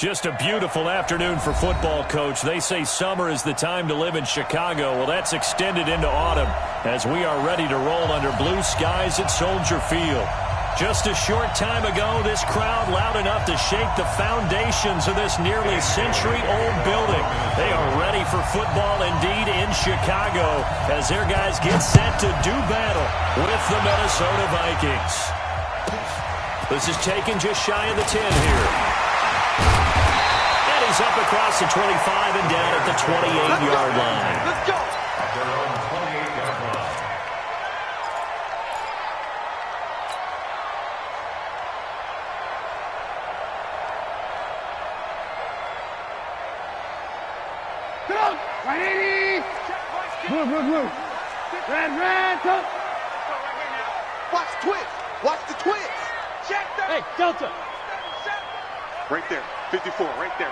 Just a beautiful afternoon for football, Coach. They say summer is the time to live in Chicago. Well, that's extended into autumn as we are ready to roll under blue skies at Soldier Field. Just a short time ago, this crowd loud enough to shake the foundations of this nearly century-old building. They are ready for football indeed in Chicago as their guys get set to do battle with the Minnesota Vikings. This is taken just shy of the 10 here. And he's up across the 25 and down at the 28-yard line. Let's go. Blue. Red, go. Watch the twist. Watch the twist. Check that. Hey, Delta. Right there. 54. Right there.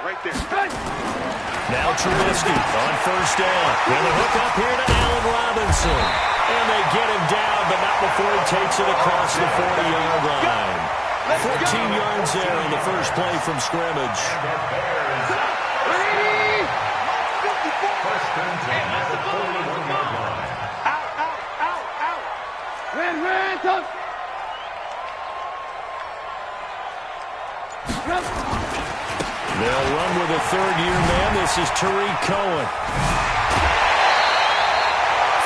Now Trubisky on first down. And the hook up here to Allen Robinson. And they get him down, but not before he takes it across the 40-yard line. 14 yards there on the first play from scrimmage. Red, up. They'll run with a third-year man. This is Tariq Cohen.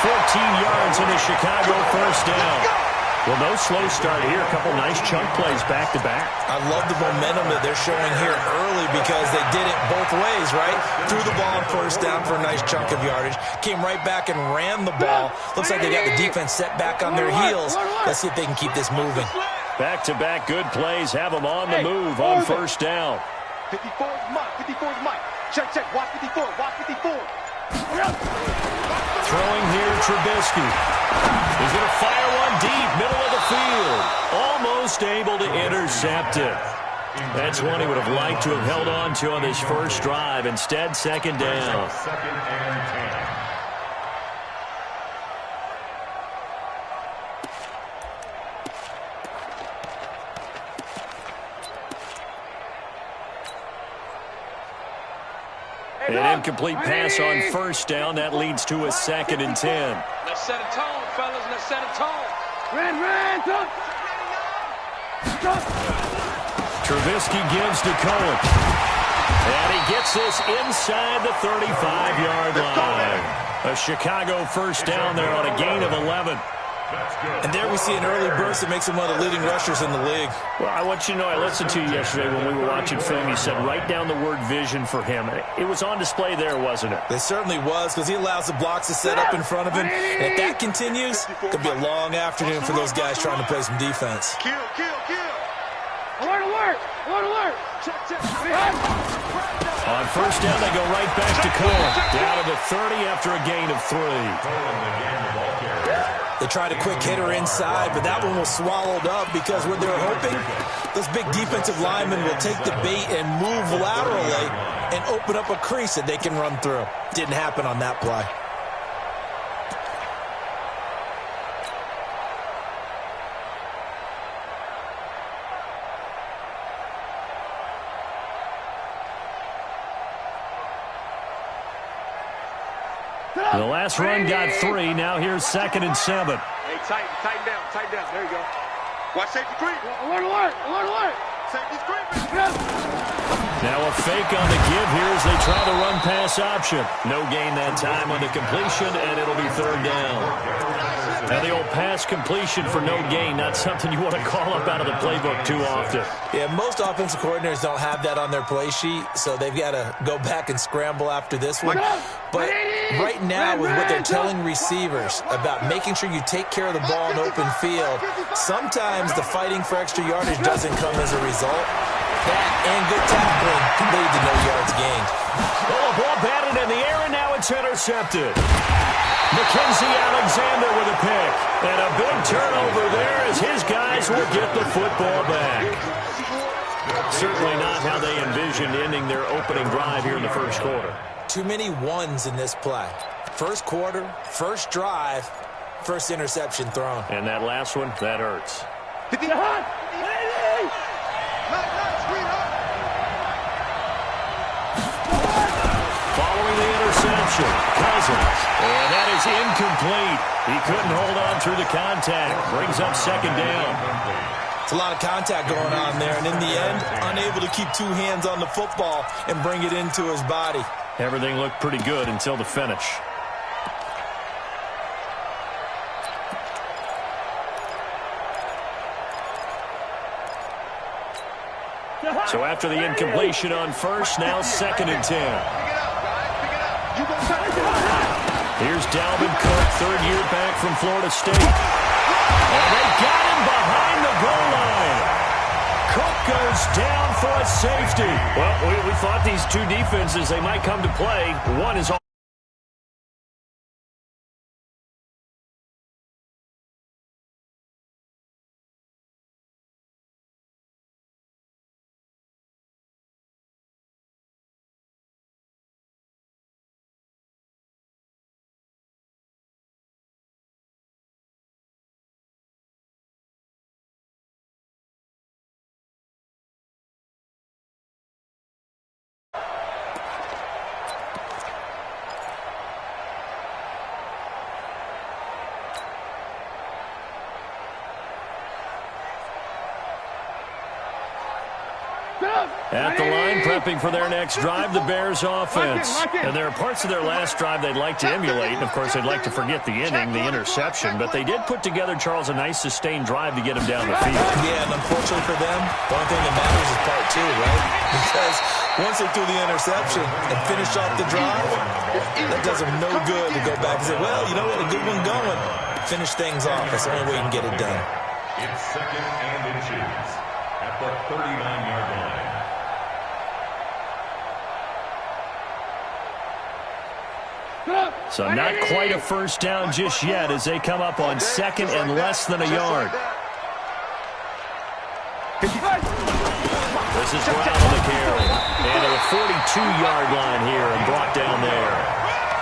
14 yards in a Chicago first down. Well, no slow start here. A couple nice chunk plays back-to-back. I love the momentum that they're showing here early because they did it both ways, right? Threw the ball on first down for a nice chunk of yardage. Came right back and ran the ball. Looks like they got the defense set back on their heels. Let's see if they can keep this moving. Back-to-back good plays have them on the move on first down. 54 is Mike. 54 is Mike. Check. Watch 54. Watch 54. Throwing here, Trubisky. He's going to fire one deep, middle of the field. Almost able to intercept it. That's one he would have liked to have held on to on his first drive. Instead, second down. An incomplete pass on first down. That leads to a 2nd and 10. Let's set a tone, fellas. Let's set a tone. Red, up. Trubisky gives to Cohen. And he gets this inside the 35-yard line. A Chicago first down there on a gain of 11. And there we see an early burst that makes him one of the leading rushers in the league. Well, I want you to know, I listened to you yesterday when we were watching film. You said write down the word vision for him. It was on display there, wasn't it? It certainly was because he allows the blocks to set up in front of him. And if that continues, it could be a long afternoon for those guys trying to play some defense. Kill. Alert. Check. On first down, they go right back to Cohen. Down to the 30 after a gain of 3. They tried a quick hitter inside, but that one was swallowed up because what they're hoping, those big defensive linemen will take the bait and move laterally and open up a crease that they can run through. Didn't happen on that play. The last run got 3. Now here's 2nd and 7. Hey, tighten down. There you go. Watch safety creep. Alert. Safety creep. Now a fake on the give here as they try the run pass option. No gain that time on the completion, and it'll be 3rd down. Now the old pass completion for no gain, not something you want to call up out of the playbook too often. Yeah, most offensive coordinators don't have that on their play sheet, so they've got to go back and scramble after this one. But right now, with what they're telling receivers about making sure you take care of the ball in open field, sometimes the fighting for extra yardage doesn't come as a result. That and good tackling can lead to no yards gained. Oh, a ball batted in the air, and now it's intercepted. Mackenzie Alexander with a pick. And a big turnover there as his guys will get the football back. Certainly not how they envisioned ending their opening drive here in the first quarter. Too many ones in this play. First quarter, first drive, first interception thrown. And that last one, that hurts. reception. Cousins. And that is incomplete. He couldn't hold on through the contact. Brings up second down. It's a lot of contact going on there, and in the end, unable to keep two hands on the football and bring it into his body. Everything looked pretty good until the finish. So after the incompletion on first, now 2nd and 10. Here's Dalvin Cook, third-year back from Florida State. And they got him behind the goal line. Cook goes down for a safety. Well, we thought these two defenses, they might come to play. One is all. At the line, prepping for their next drive, the Bears offense. And there are parts of their last drive they'd like to emulate. And, of course, they'd like to forget the inning, the interception. But they did put together, Charles, a nice sustained drive to get him down the field. Yeah, and unfortunately for them, the only thing that matters is part two, right? Because once they threw the interception and finished off the drive, that does them no good to go back and say, well, you know, we had a good one going. Finish things off. That's the only way you can get it done. It's 2nd and inches at the 39-yard line. So not quite a first down just yet as they come up on 2nd and less than a yard. This is Brown on the carry. And to the 42-yard line here and brought down there.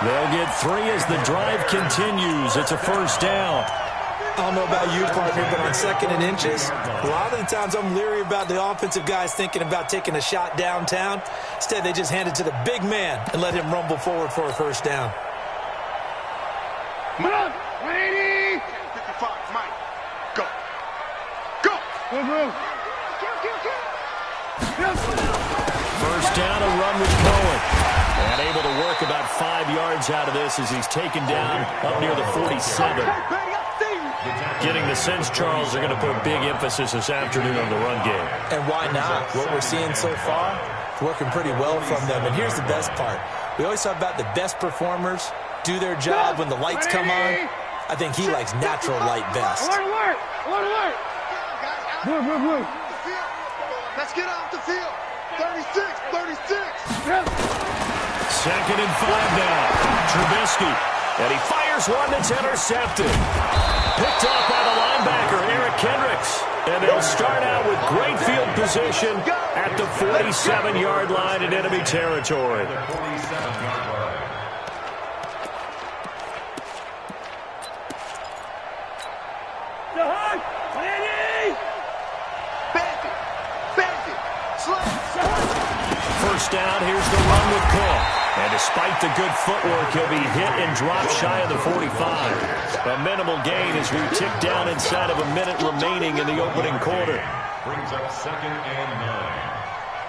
They'll get 3 as the drive continues. It's a first down. I don't know about you, partner, but on 2nd and inches, a lot of the times I'm leery about the offensive guys thinking about taking a shot downtown. Instead, they just hand it to the big man and let him rumble forward for a first down. Come on, 180. 55, Mike. Go. Go. First down, a run with Cohen. And able to work about 5 yards out of this as he's taken down up near the 47. Getting the sense, Charles, they're going to put a big emphasis this afternoon on the run game. And why not? What we're seeing so far, it's working pretty well from them. And here's the best part. We always talk about the best performers do their job when the lights come on. I think he likes natural light best. Alert! Let's get off the field. 36. 2nd and 5 now. Trubisky. And he fires one that's intercepted. Picked off by the linebacker, Eric Kendricks. And they'll start out with great field position at the 47-yard line in enemy territory. First down, here's the run with Cook. And despite the good footwork, he'll be hit and dropped shy of the 45. A minimal gain as we tick down inside of a minute remaining in the opening quarter. Brings up 2nd and 9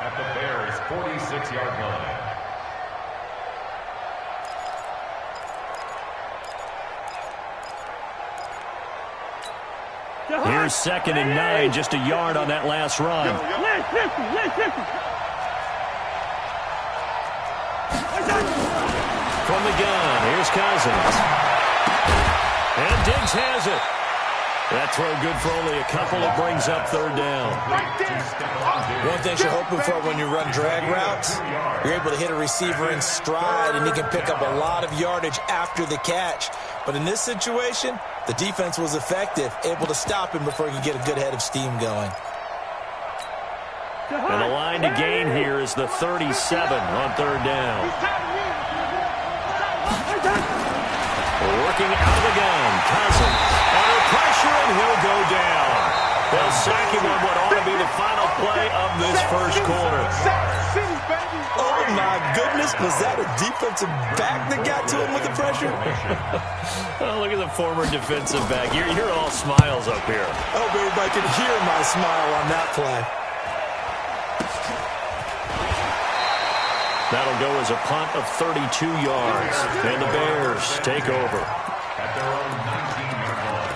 at the Bears' 46-yard line. Here's 2nd and 9, just a yard on that last run. Listen. From the gun, here's Cousins. And Diggs has it. That throw good for only a couple. It brings up 3rd down. One thing you're hoping for when you run drag routes, you're able to hit a receiver in stride, and he can pick up a lot of yardage after the catch. But in this situation, the defense was effective, able to stop him before he could get a good head of steam going. And the line to gain here is the 37 on 3rd down. Working out of the gun, Cousins. Under pressure, and he'll go down. They'll sack him on what ought to be the final play of this first quarter. Oh, my my goodness, was that a defensive back that got to him with the pressure? Oh, look at the former defensive back. You're all smiles up here. I hope everybody can hear my smile on that play. That'll go as a punt of 32 yards. And the Bears take over. At their own 19-yard line.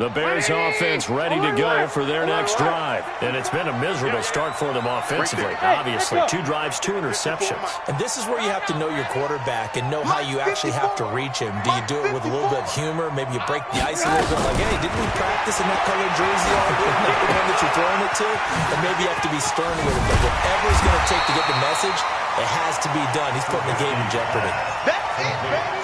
The Bears offense ready to go for their next drive. And it's been a miserable start for them offensively. Obviously, 2 drives, 2 interceptions. And this is where you have to know your quarterback and know how you actually have to reach him. Do you do it with a little bit of humor? Maybe you break the ice a little bit like, hey, didn't we practice in that colored jersey all week? Not the one that you're throwing it to? And maybe you have to be stern with him. But whatever it's going to take to get the message, it has to be done. He's putting the game in jeopardy. That's it, baby.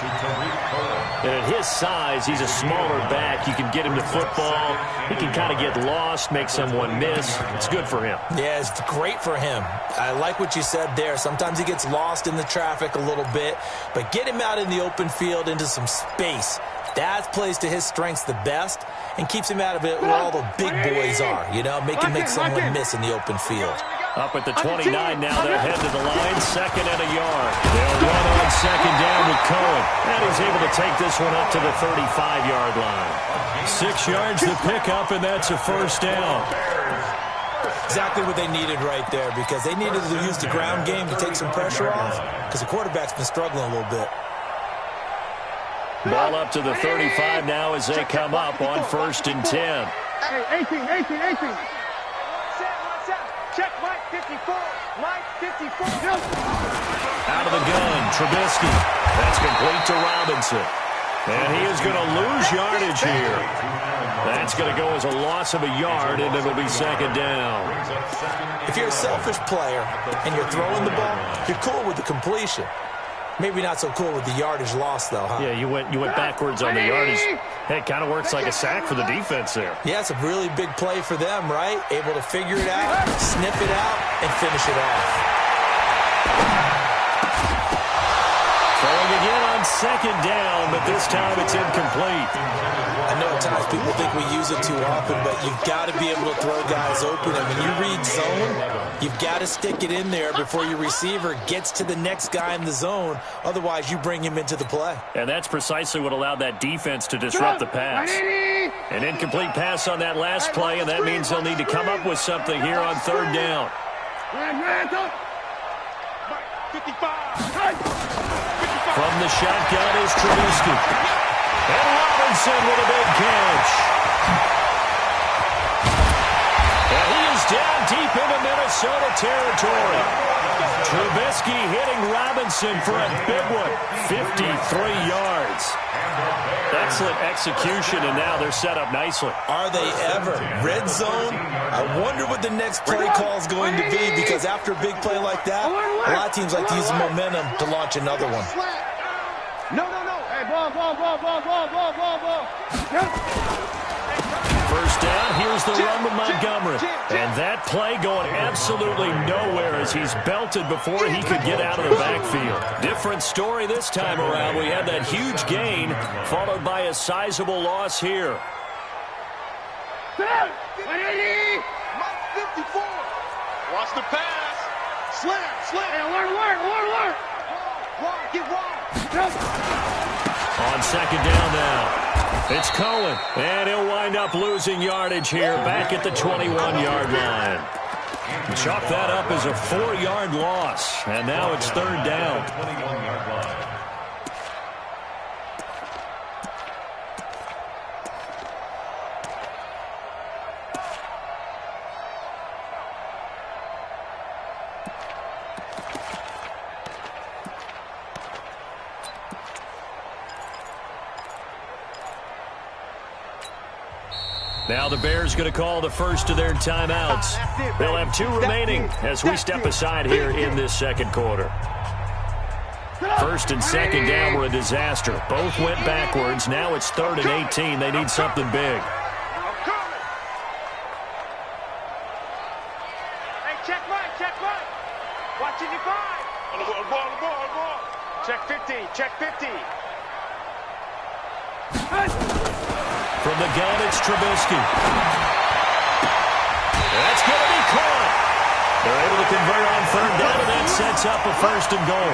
And at his size, he's a smaller back. You can get him to football. He can kind of get lost, make someone miss. It's good for him. Yeah, it's great for him. I like what you said there. Sometimes he gets lost in the traffic a little bit, but get him out in the open field into some space. That plays to his strengths the best and keeps him out of it where all the big boys are, you know, make someone miss in the open field. Up at the 29 now, they'll head to the line, 2nd and a yard. They'll run on 2nd down with Cohen, and he's able to take this one up to the 35-yard line. 6 yards to pick up, and that's a 1st down. Exactly what they needed right there, because they needed to use the ground game to take some pressure off, because the quarterback's been struggling a little bit. Ball up to the 35 now as they come up on 1st and 10. Hey, 18. Check Mike 54. Mike 54. Out of the gun, Trubisky. That's complete to Robinson. And he is going to lose yardage here. That's going to go as a loss of a yard, and it'll be 2nd down. If you're a selfish player and you're throwing the ball, you're cool with the completion. Maybe not so cool with the yardage loss, though, huh? Yeah, you went backwards on the yardage. Hey, it kind of works like a sack for the defense there. Yeah, it's a really big play for them, right? Able to figure it out, snip it out, and finish it off. Throwing again on 2nd down, but this time it's incomplete. I know at times people think we use it too often, but you've got to be able to throw guys open. And when you read zone, you've got to stick it in there before your receiver gets to the next guy in the zone. Otherwise, you bring him into the play. And that's precisely what allowed that defense to disrupt the pass. An incomplete pass on that last play, and that means they'll need to come up with something here on 3rd down. 55. From the shotgun is Trubisky. And Robinson with a big catch. And he is down deep into Minnesota territory. Trubisky hitting Robinson for a big one. 53 yards. Excellent execution, and now they're set up nicely. Are they ever? Red zone? I wonder what the next play call is going to be, because after a big play like that, a lot of teams like to use the momentum to launch another one. No. Hey, ball. 1st down, here's the run with Montgomery. And that play going absolutely nowhere as he's belted before he could get out of the backfield. Different story this time around. We had that huge gain followed by a sizable loss here. Mike 54. Watch the pass. Slam. Hey, alert. Get wrong. On 2nd down now. It's Cohen, and he'll wind up losing yardage here back at the 21-yard line. Chalk that up as a 4-yard loss, and now it's 3rd down. 21-yard line. Now the Bears going to call the first of their timeouts. They'll have 2 remaining as we step aside here in this 2nd quarter. 1st and 2nd down were a disaster. Both went backwards. Now it's 3rd and 18. They need something big. Hey, check right. Watching your 5. Ball. Check 50. From the gun, it's Trubisky. That's going to be caught. They're able to convert on third down, and that sets up a first and goal.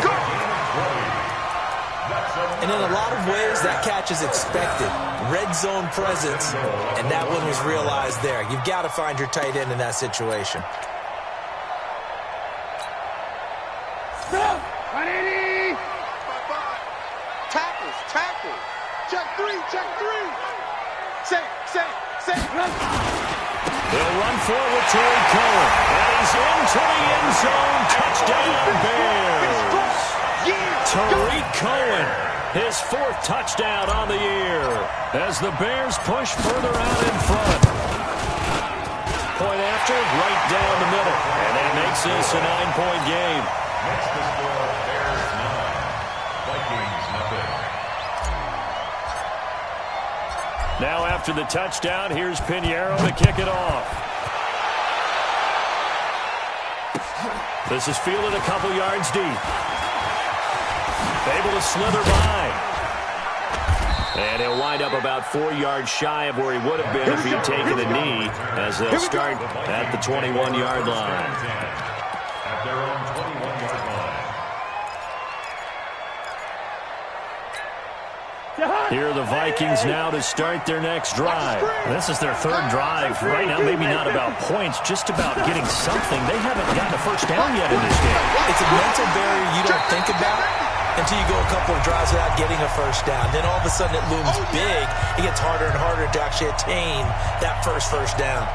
And in a lot of ways, that catch is expected. Red zone presence, and that one was realized there. You've got to find your tight end in that situation. Tackles. Check three. Say. They'll run forward to Cohen, and he's into the end zone. Touchdown, Bears. Tariq Cohen, his 4th touchdown on the year, as the Bears push further out in front. Point after, right down the middle, and that makes this a 9-point game. Next to score, Bears 9, Vikings nothing. Now after the touchdown, here's Pinheiro to kick it off. This is fielded a couple yards deep. Able to slither by. And he'll wind up about 4 yards shy of where he would have been if he'd taken a knee, as they'll start at the 21-yard line. At their own 21-yard line. Here are the Vikings now to start their next drive. This is their 3rd drive. Right now, maybe not about points, just about getting something. They haven't gotten a first down yet in this game. It's a mental barrier you don't think about until you go a couple of drives without getting a first down. Then all of a sudden it looms big. It gets harder and harder to actually attain that first down.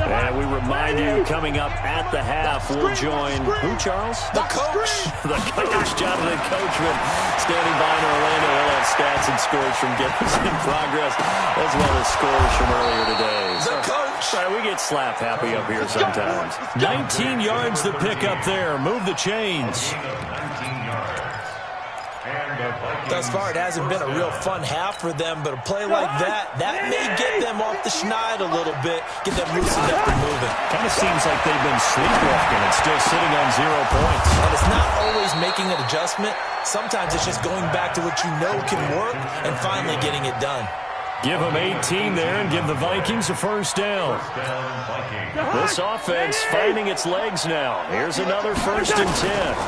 And we remind you, coming up at the half, we'll join, who, Charles? The coach. The coach, Jonathan Coachman, standing by in Orlando. He'll have stats and scores from games in progress, as well as scores from earlier today. The coach. Sorry, we get slap happy up here sometimes. 19 yards to pick up there. Move the chains. 19 yards. And the Vikings. Thus far, it hasn't been a real fun half for them, but a play like that may get them off the schneid a little bit, get them loosened up and moving. Kind of seems like they've been sleepwalking and still sitting on 0 points. And it's not always making an adjustment. Sometimes it's just going back to what you know can work and finally getting it done. Give them 18 there and give the Vikings a first down. This offense finding its legs now. Here's another 1st and 10.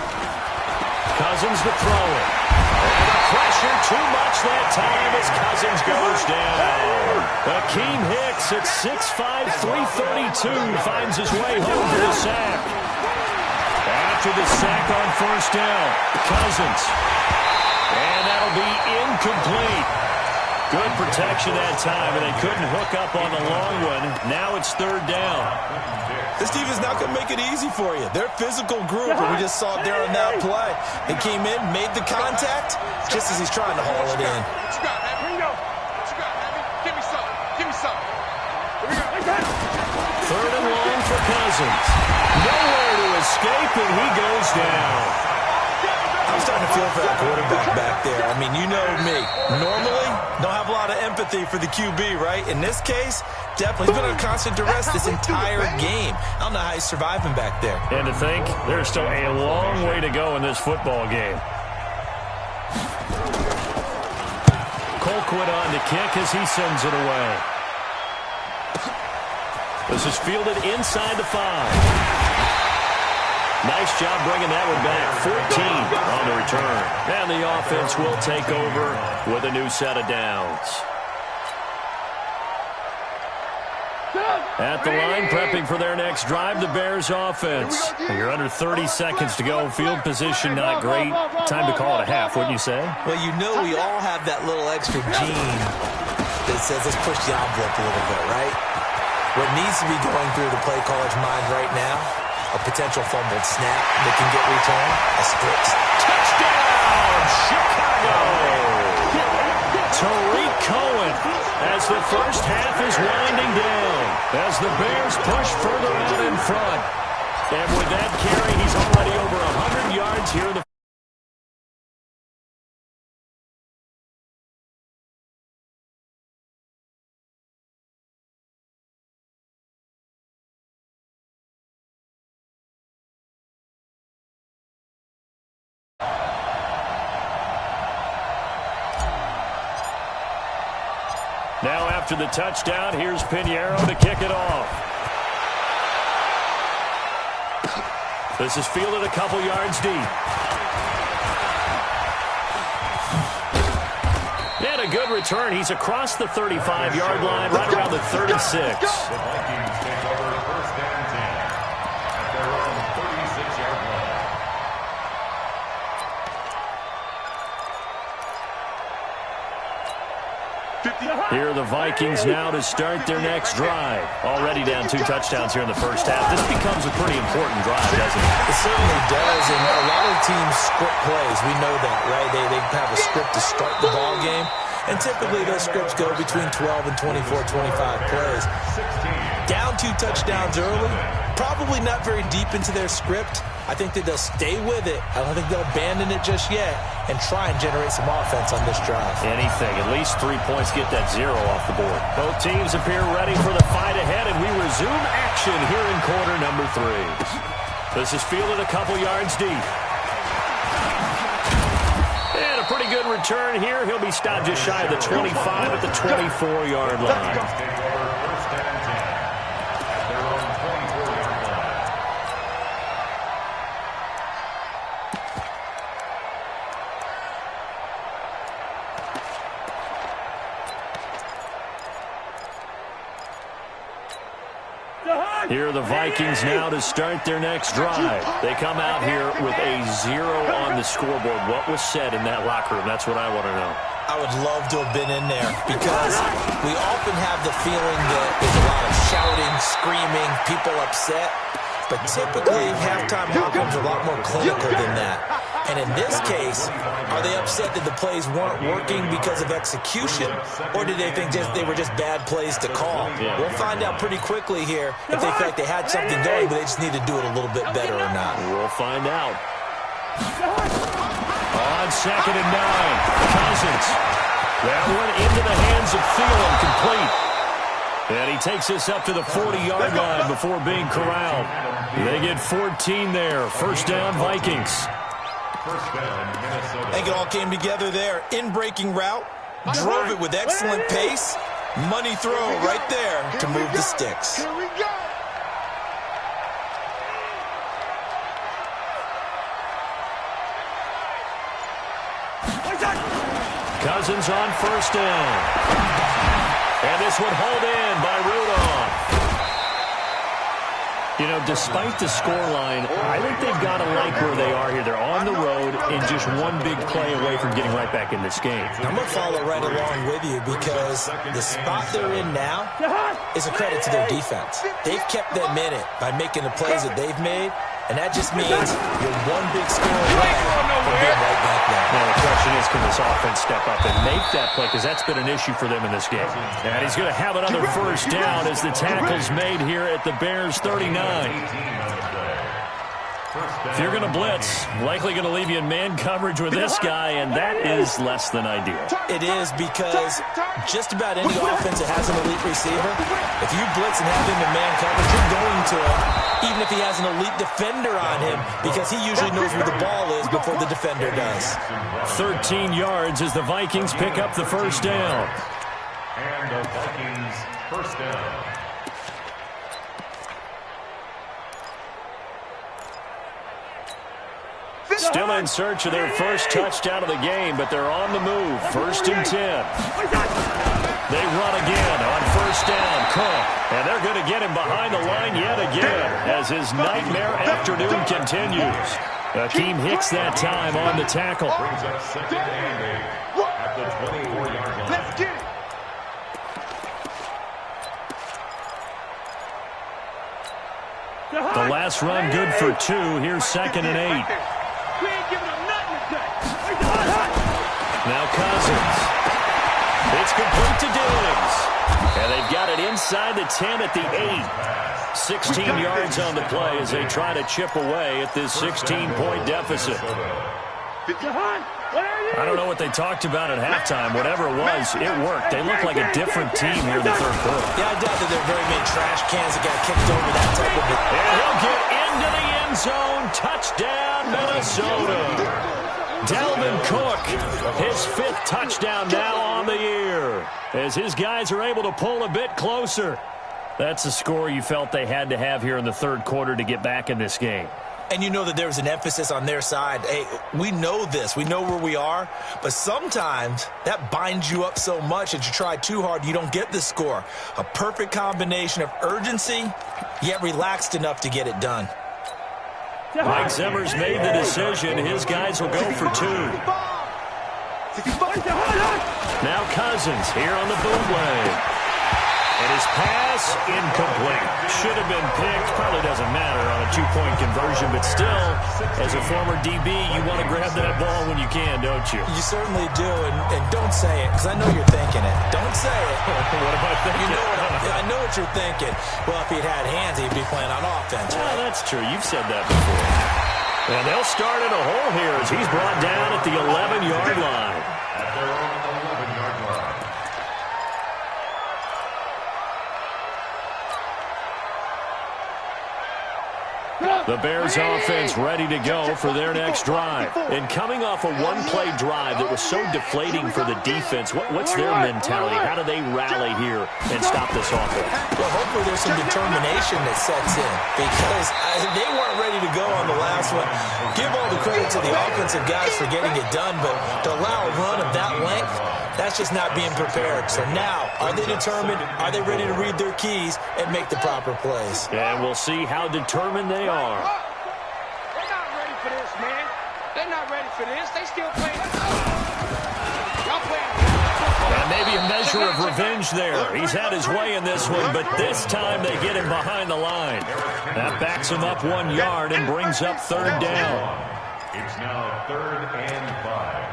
Cousins to throw it. And the pressure too much that time as Cousins goes down. Akeem Hicks at 6'5", 332 finds his way home for the sack. After the sack on 1st down, Cousins. And that'll be incomplete. Good protection that time, and they couldn't hook up on the long one. Now it's 3rd down. This team is not going to make it easy for you. They're a physical group, and we just saw it there on that play. They came in, made the contact, just as he's trying to haul it in. What you got, man? What you got, man? Give me some. Here we go. 3rd and long for Cousins. Nowhere to escape, and he goes down. I'm starting to feel for that quarterback back there. I mean, you know me. Normally, don't have a lot of empathy for the QB, right? In this case, definitely. He's been under constant duress this entire game. I don't know how he's surviving back there. And to think, there's still a long way to go in this football game. Colquitt on to kick as he sends it away. This is fielded inside the 5. Nice job bringing that one back. 14 on the return. And the offense will take over with a new set of downs. At the line, prepping for their next drive, the Bears offense. You're under 30 seconds to go. Field position not great. Time to call it a half, wouldn't you say? Well, you know we all have that little extra gene that says let's push the envelope a little bit, right? What needs to be going through the play caller's mind right now, a potential fumbled snap that can get returned, a strip. Touchdown, Chicago! Tariq Cohen as the first half is winding down. As the Bears push further out in front. And with that carry, he's already over 100 yards here in the Now after the touchdown, here's Pinheiro to kick it off. This is fielded a couple yards deep. And a good return. He's across the 35-yard line, right around the 36. The Vikings take over first and 10 at their own 36-yard line. Here are the Vikings now to start their next drive. Already down 2 touchdowns here in the first half. This becomes a pretty important drive, doesn't it? It certainly does, and a lot of teams script plays. We know that, right? They have a script to start the ball game, and typically those scripts go between 12 and 24, 25 plays. Down 2 touchdowns early, probably not very deep into their script. I think that they'll stay with it. I don't think they'll abandon it just yet and try and generate some offense on this drive. Anything. At least 3 points, get that 0 off the board. Both teams appear ready for the fight ahead, and we resume action here in quarter number 3. This is fielded a couple yards deep. And a pretty good return here. He'll be stopped just shy of the 25 at the 24-yard line. Here are the Vikings now to start their next drive. They come out here with a 0 on the scoreboard. What was said in that locker room? That's what I want to know. I would love to have been in there because we often have the feeling that there's a lot of shouting, screaming, people upset. But typically, halftime outcomes are a lot more clinical than that. And in this case, are they upset that the plays weren't working because of execution? Or did they think they were just bad plays to call? Yeah. We'll find out pretty quickly here if they feel like they had something going, but they just need to do it a little bit better or not. We'll find out. On 2nd and 9, Cousins. That one into the hands of Thielen, complete. And he takes us up to the 40-yard line before being corralled. They get 14 there. First down, Vikings. First down, Minnesota. I think it all came together there. In-breaking route, drove it with excellent pace. Money throw right there to move the sticks. Here we go. Cousins on first down. And this one hauled in by Rudolph. You know, despite the scoreline, I think they've got to like where they are here. They're on the road and just one big play away from getting right back in this game. I'm going to follow right along with you because the spot they're in now is a credit to their defense. They've kept them in it by making the plays that they've made, and that just means you're one big score away from being right back there. Now, the question is, can this offense step up and make that play? Because that's been an issue for them in this game. And he's going to have another first down as the tackle's made here at the Bears' 39. If you're going to blitz, likely going to leave you in man coverage with this guy, and that is less than ideal. It is because just about any offense that has an elite receiver, if you blitz and have him in man coverage, you're going to him, even if he has an elite defender on him, because he usually knows where the ball is before the defender does. 13 yards as the Vikings pick up the first down. And the Vikings first down. Still in search of their first touchdown of the game, but they're on the move. 1st and 10. They run again on first down. Cook. And they're going to get him behind the line yet again as his nightmare afternoon continues. Akeem Hicks that time on the tackle. Brings up 2nd and 8 at the 24-yard line. Let's get it. The last run good for 2. Here's 2nd and 8. We ain't giving them nothing to Now Cousins. It's complete to Diggs. And they've got it inside the 10 at the 8. 16 yards on the play as they try to chip away at this 16-point deficit. I don't know what they talked about at halftime. Whatever it was, it worked. They look like a different team here in the third quarter. Yeah, I doubt that there are very many trash cans that got kicked over that type of it. And he'll get into the end zone. Touchdown, Minnesota. Dalvin Cook, his 5th touchdown now on the year, as his guys are able to pull a bit closer. That's a score you felt they had to have here in the 3rd quarter to get back in this game. And you know that there was an emphasis on their side. Hey, we know this. We know where we are. But sometimes that binds you up so much that you try too hard, you don't get the score. A perfect combination of urgency, yet relaxed enough to get it done. Mike Zimmer's made the decision. His guys will go for 2. Now Cousins here on the bootleg. And his pass incomplete. Should have been picked. Probably doesn't matter on a 2-point conversion, but still, as a former DB, you want to grab that ball when you can, don't you? You certainly do, and don't say it, because I know you're thinking it. Don't say it. What am I thinking? You know I know what you're thinking. Well, if he'd had hands, he'd be playing on offense. Well, that's true. You've said that before. And they'll start in a hole here as he's brought down at the 11-yard line. At their own 11-yard line. The Bears offense ready to go for their next drive. And coming off a one-play drive that was so deflating for the defense, what's their mentality? How do they rally here and stop this offense? Well, hopefully there's some determination that sets in, because they weren't ready to go on the last one. Give all the credit to the offensive guys for getting it done, but to allow a run of that length, that's just not being prepared. So now, are they determined? Are they ready to read their keys and make the proper plays? And we'll see how determined they are. They're not ready for this, man. They're not ready for this. They still playing. Y'all playing. And maybe a measure of revenge there. He's had his way in this one, but this time they get him behind the line. That backs him up 1 yard and brings up 3rd down. It's now 3rd and 5.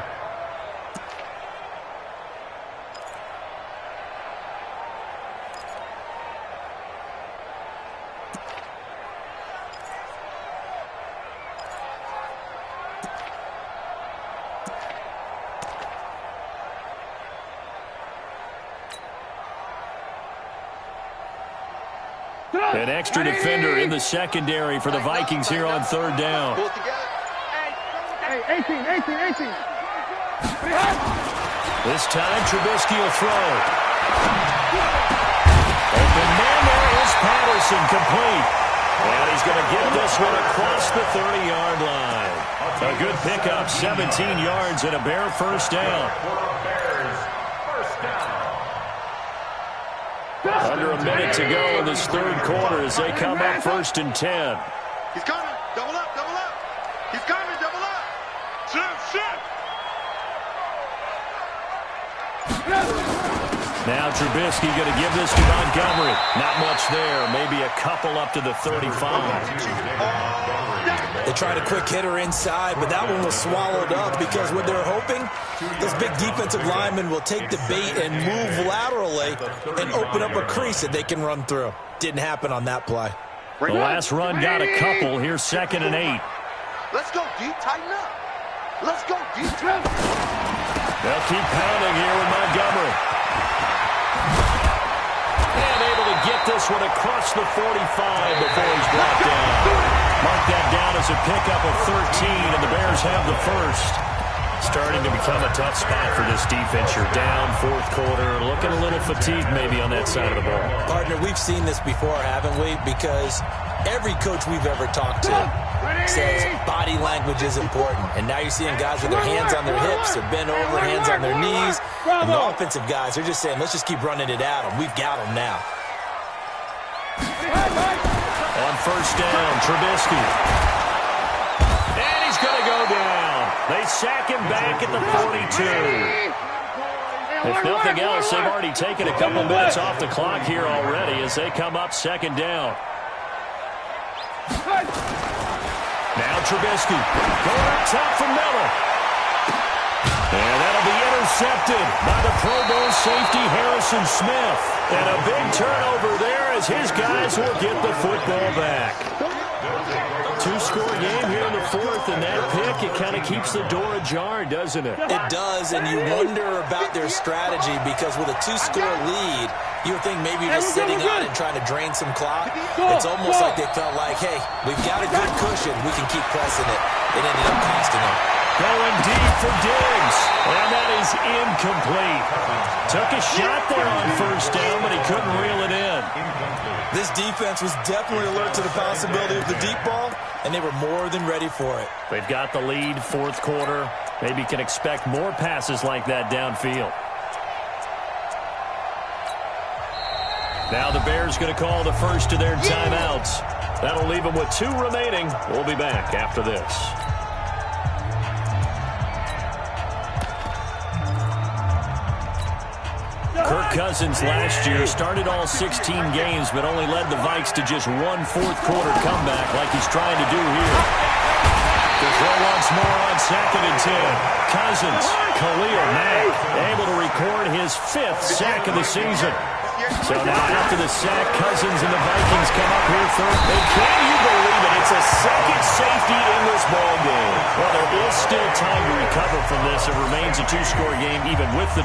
An extra defender in the secondary for the Vikings here on 3rd down. Hey, 18. This time Trubisky will throw. Open man there is Patterson, complete. And he's going to get this one across the 30-yard line. A good pickup, 17 yards and a Bear 1st down. Under a minute to go in this 3rd quarter as they come up 1st and 10. He's coming. Double up. He's coming. Double up. Shift. Now Trubisky going to give this to Montgomery. Not much there. Maybe a couple up to the 35. They tried a quick hitter inside, but that one was swallowed up because what they're hoping, those big defensive linemen will take the bait and move laterally and open up a crease that they can run through. Didn't happen on that play. The last run got a couple. Here's 2nd and 8. Let's go deep. Tighten up. Let's go deep. They'll keep pounding here with Montgomery. And able to get this one across the 45 before he's brought down. Mark that down as a pickup of 13, and the Bears have the 1st. Starting to become a tough spot for this defense. You're down 4th quarter, looking a little fatigued maybe on that side of the ball. Partner, we've seen this before, haven't we? Because every coach we've ever talked to says body language is important. And now you're seeing guys with their hands on their hips, they're bent over, hands on their knees. And the offensive guys, they're just saying, let's just keep running it at them. We've got them now. On 1st down, Trubisky. And he's going to go down. They sack him back at the 42. If nothing else, they've already taken a couple minutes off the clock here already as they come up 2nd down. Now Trubisky going up top for Miller. And that'll be intercepted by the Pro Bowl safety Harrison Smith. And a big turnover there as his guys will get the football back. 2-score game here in the 4th, and that pick, it kind of keeps the door ajar, doesn't it? It does, and you wonder about their strategy because with a 2-score lead, you would think maybe you're just sitting on it and trying to drain some clock. It's almost like they felt like, hey, we've got a good cushion. We can keep pressing it. It ended up costing them. Going deep for Diggs. And that is incomplete. Took a shot there on first down, but he couldn't reel it in. This defense was definitely alert to the possibility of the deep ball, and they were more than ready for it. They've got the lead, fourth quarter. Maybe can expect more passes like that downfield. Now the Bears going to call the first of their timeouts. That'll leave them with 2 remaining. We'll be back after this. Kirk Cousins last year started all 16 games, but only led the Vikes to just 1 fourth-quarter comeback like he's trying to do here. The throw once more on 2nd and 10. Cousins, Khalil Mack, able to record his 5th sack of the season. So now after the sack, Cousins and the Vikings come up here third. And can you believe it? It's a second safety in this ball game. Well, there is still time to recover from this. It remains a 2-score game even with the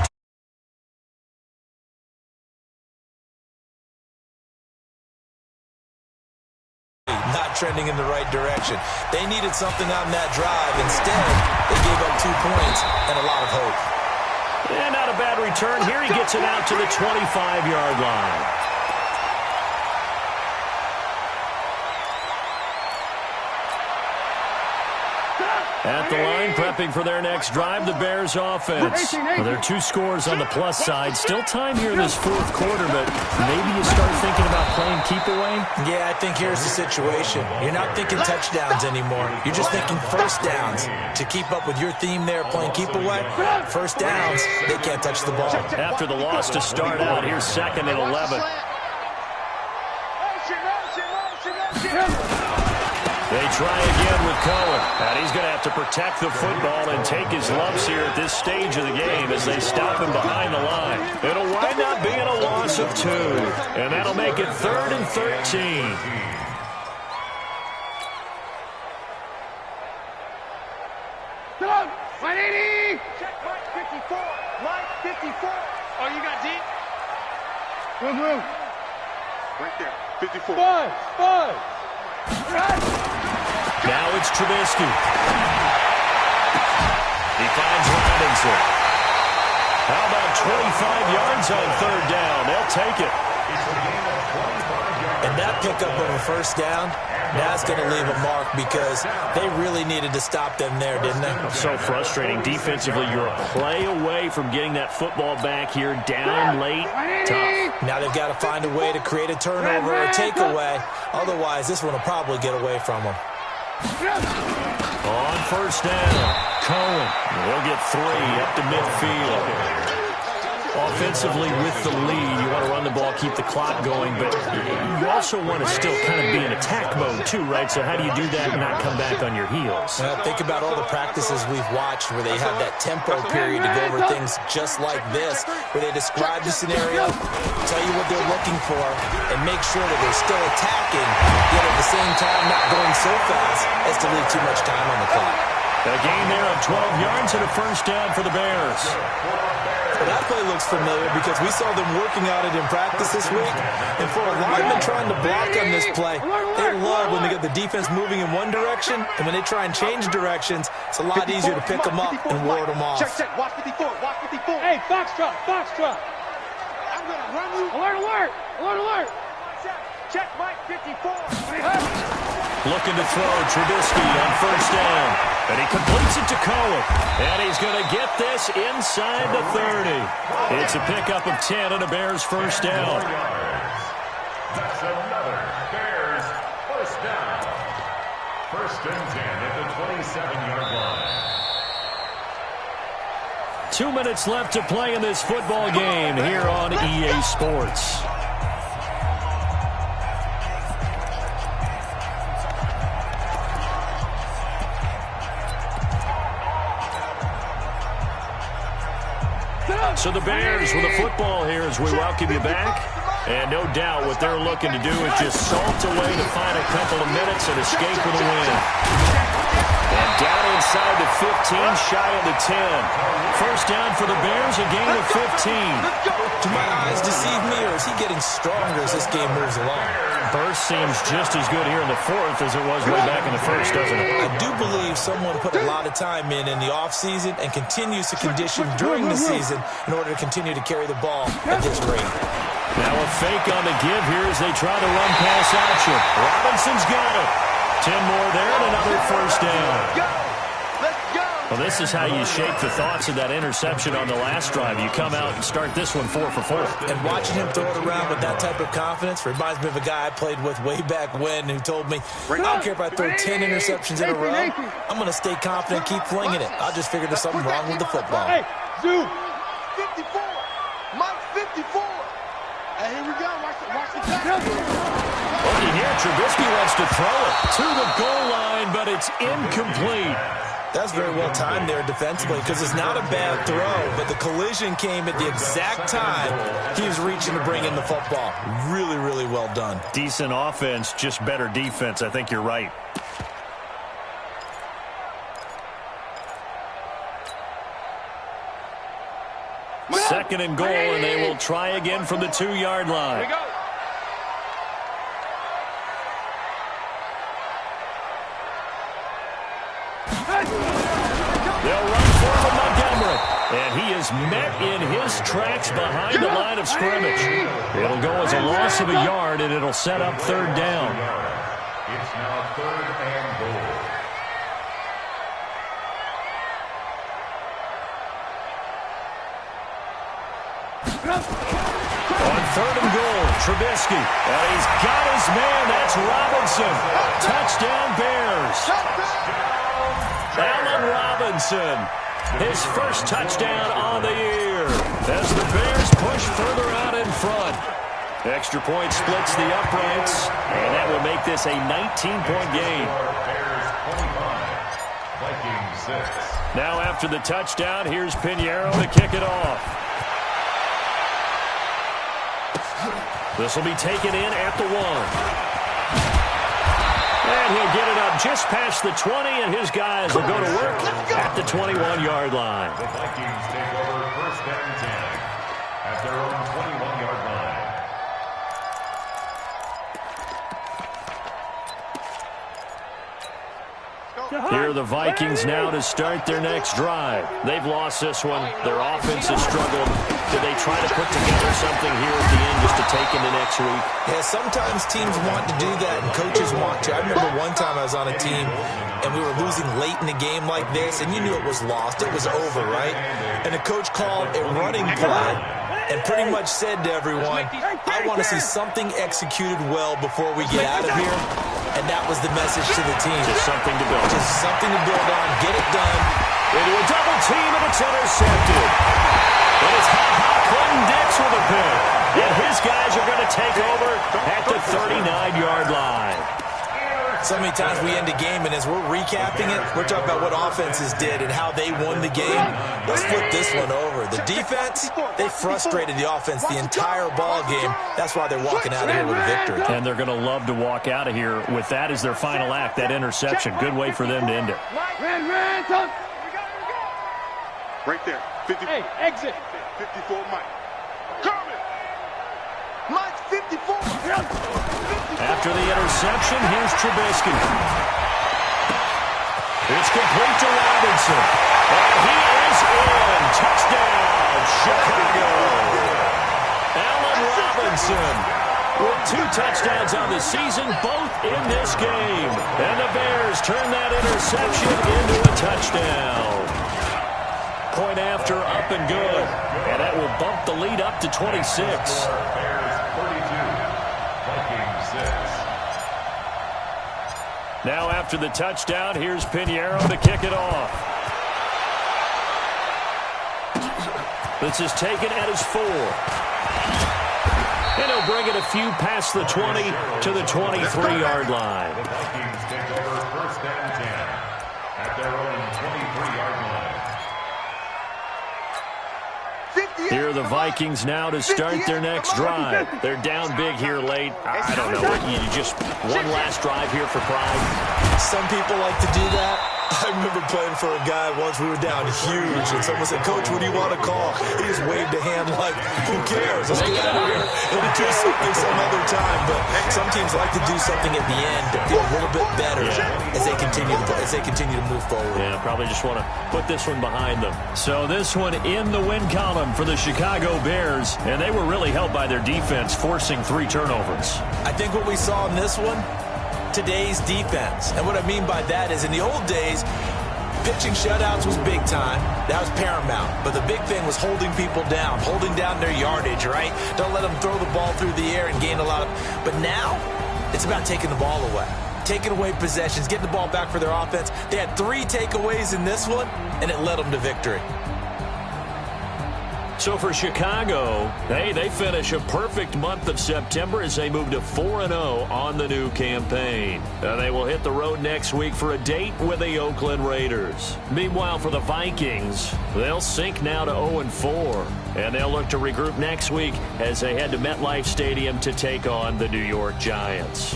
not trending in the right direction. They needed something on that drive. Instead, they gave up 2 points and a lot of hope. And not a bad return. Here he gets it out to the 25-yard line. At the line, prepping for their next drive, the Bears offense. Well, there are 2 scores on the plus side. Still time here in this fourth quarter, but maybe you start thinking about playing keep away? Yeah, I think here's the situation. You're not thinking touchdowns anymore. You're just thinking first downs. To keep up with your theme there, playing keep away, first downs, they can't touch the ball. After the loss to start out, here's 2nd and 11. They try again with Cohen, and he's going to have to protect the football and take his lumps here at this stage of the game as they stop him behind the line. It'll wind up being a loss of 2, and that'll make it 3rd and 13. Doug, 180! Check Mike 54. Mike 54. Oh, you got deep? Move. Right there. 54. Five. Now it's Trubisky. He finds Robinson. How about 25 yards on 3rd down? They'll take it. And that pickup of a first down, that's going to leave a mark because they really needed to stop them there, didn't they? So frustrating. Defensively, you're a play away from getting that football back here, down late. Tough. Now they've got to find a way to create a turnover or a takeaway. Otherwise, this one will probably get away from them. On first down, Cohen. They'll get 3 up to midfield. Offensively with the lead, you want to run the ball, keep the clock going, but you also want to still kind of be in attack mode too, right? So how do you do that and not come back on your heels? Think about all the practices we've watched where they have that tempo period to go over things just like this, where they describe the scenario, tell you what they're looking for, and make sure that they're still attacking, yet at the same time not going so fast as to leave too much time on the clock. A gain there of 12 yards and a first down for the Bears. Well, that play looks familiar because we saw them working on it in practice this week. And for a lineman trying to block on this play, they love when they get the defense moving in one direction, and when they try and change directions, it's a lot easier to pick them up and ward them off. Check. Watch 54. Hey, Foxtrot. I'm going to run you. Alert. Check Mike 54. Looking to throw Trubisky on first down. And he completes it to Cohen. And he's going to get this inside the 30. It's a pickup of 10 and a Bears first down. That's another Bears first down. 1st and 10 at the 27-yard line. 2 minutes left to play in this football game here on EA Sports. So the Bears with the football here as we welcome you back. And no doubt what they're looking to do is just salt away to find a couple of minutes and escape with a win. And Down inside the 15, shy of the 10. First down for the Bears, a gain of 15. Do my eyes deceive me, or is he getting stronger as this game moves along? Burst seems just as good here in the fourth as it was way back in the first, doesn't it? I do believe someone put a lot of time in the offseason and continues to condition during the season in order to continue to carry the ball at this rate. Now a fake on the give here as they try to run pass action. Robinson's got it. 10 more there and another first down. Well, this is how you shake the thoughts of that interception on the last drive. You come out and start this one 4 for 4. And watching him throw it around with that type of confidence reminds me of a guy I played with way back when who told me, I don't care if I throw 10 interceptions in a row, I'm going to stay confident and keep flinging it. I'll just figure there's something wrong with the football. Hey, Zoo. 54. Mike 54. And here we go. Watch the pass. Looking here, Trubisky wants to throw it to the goal line, but it's incomplete. That's very well timed there defensively because it's not a bad throw, but the collision came at the exact time he was reaching to bring in the football. Really, really well done. Decent offense, just better defense. I think you're right. Second and goal, and they will try again from the 2-yard line. Here we go. They'll run for Montgomery, and he is met in his tracks behind the line of scrimmage. It'll go as a loss of a yard, and it'll set up third down. It's now 3rd and goal. On 3rd and goal, Trubisky. And he's got his man. That's Robinson. Touchdown, Bears. Allen Robinson. His first touchdown on the year as the Bears push further out in front. Extra point splits the uprights, and that will make this a 19-point game. Bears 25, Vikings 6. Now after the touchdown, here's Pinheiro to kick it off. This will be taken in at the 1. And he'll get it up just past the 20, and his guys will go to work at the 21-yard line. The Vikings take over 1st and 10 at their own 21-yard line. Here are the Vikings now to start their next drive. They've lost this one. Their offense has struggled. Do they try to put together something here at the end just to take into next week? Yeah, sometimes teams want to do that and coaches want to. I remember one time I was on a team and we were losing late in a game like this, and you knew it was lost. It was over, right? And the coach called a running play and pretty much said to everyone, I want to see something executed well before we get out of here. And that was the message to the team. Just something to build. Just something to build on. Get it done. Into a double team, and it's intercepted. And it's Clinton Dix with a pick. And his guys are going to take over at the 39-yard line. So many times we end a game, and as we're recapping it, we're talking about what offenses did and how they won the game. Let's flip this one over. The defense, they frustrated the offense the entire ball game. That's why they're walking out of here with a victory. And they're going to love to walk out of here with that as their final act, that interception. Good way for them to end it. Right there. 54. Hey, exit. 54, Mike. Coming. Mike 54. After the interception, here's Trubisky. It's complete to Robinson. And he is in. Touchdown, Chicago. Allen Robinson with 2 touchdowns on the season, both in this game. And the Bears turn that interception into a touchdown. Point after, up and good. And that will bump the lead up to 26. Bears 32, Vikings 6. Now after the touchdown, here's Pinheiro to kick it off. This is taken at his 4. And he'll bring it a few past the 20 to the 23-yard line. The Vikings take over 1st and 10 at their own 23-yard line. Here are the Vikings now to start their next drive. They're down big here late. I don't know. You just one last drive here for pride. Some people like to do that. I remember playing for a guy once. We were down huge, and someone said, "Coach, what do you want to call?" He just waved a hand like, "Who cares? Let's get out of here and do something some other time." But some teams like to do something at the end to feel a little bit better as they continue to move forward. Yeah, probably just want to put this one behind them. So this one in the win column for the Chicago Bears, and they were really helped by their defense, forcing 3 turnovers. I think what we saw in this one, today's defense. And what I mean by that is in the old days, pitching shutouts was big time. That was paramount. But the big thing was holding people down, holding down their yardage, right? Don't let them throw the ball through the air and gain a lot of... But now, it's about taking the ball away. Taking away possessions, getting the ball back for their offense. They had 3 takeaways in this one, and it led them to victory. So for Chicago, hey, they finish a perfect month of September as they move to 4-0 on the new campaign. They will hit the road next week for a date with the Oakland Raiders. Meanwhile, for the Vikings, they'll sink now to 0-4, and they'll look to regroup next week as they head to MetLife Stadium to take on the New York Giants.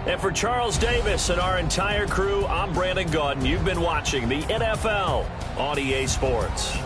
And for Charles Davis and our entire crew, I'm Brandon Gaudin. You've been watching the NFL on EA Sports.